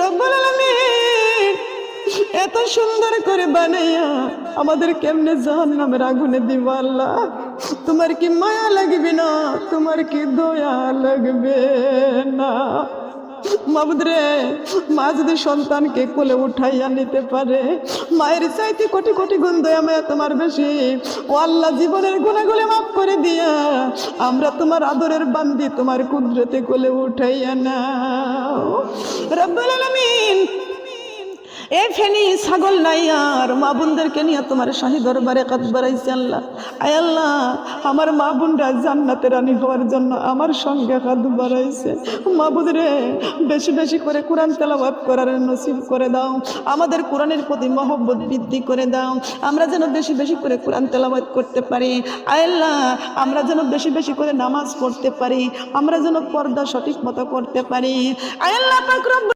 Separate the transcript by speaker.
Speaker 1: রব্বুল আলামিন এত সুন্দর করে বানাইয়া আমাদের কেমনে জাহান্নামের আগুনে দিবা আল্লাহ? তোমার কি মায়া লাগবে না? তোমার কি দয়া লাগবে না? মাবুদ রে, মা যদি সন্তানকে কোলে উঠাইয়া নিতে পারে, মায়ের চাইতে কোটি কোটি গুণ দয়া মায়া তোমার বেশি। ও আল্লাহ, জীবনের গুনাহগুলো মাফ করে দিয়া আমরা তোমার আদরের বান্দি, তোমার কুদরতে কোলে উঠাইয়া নাও রব্বুল আলামিন। এ ফেনি ছাগল নাই আর মা বোনদেরকে নিয়ে তোমার শাহী দরবারে কাত বাড়াইছে আল্লাহ। আয় আল্লাহ, আমার মা বোনরা জান্নাতের রানী হওয়ার জন্য আমার সঙ্গে কাত বাড়াইছে। মাবুদ রে, বেশি বেশি করে কোরআন তেলাওয়াত করার নসিব করে দাও। আমাদের কোরআনের প্রতি মহব্বত বৃদ্ধি করে দাও। আমরা যেন বেশি বেশি করে কোরআন তেলাওয়াত করতে পারি। আয় আল্লাহ, আমরা যেন বেশি বেশি করে নামাজ পড়তে পারি। আমরা যেন পর্দা সঠিক মতো করতে পারি। আয় আল্লাহ পাক রব্বুল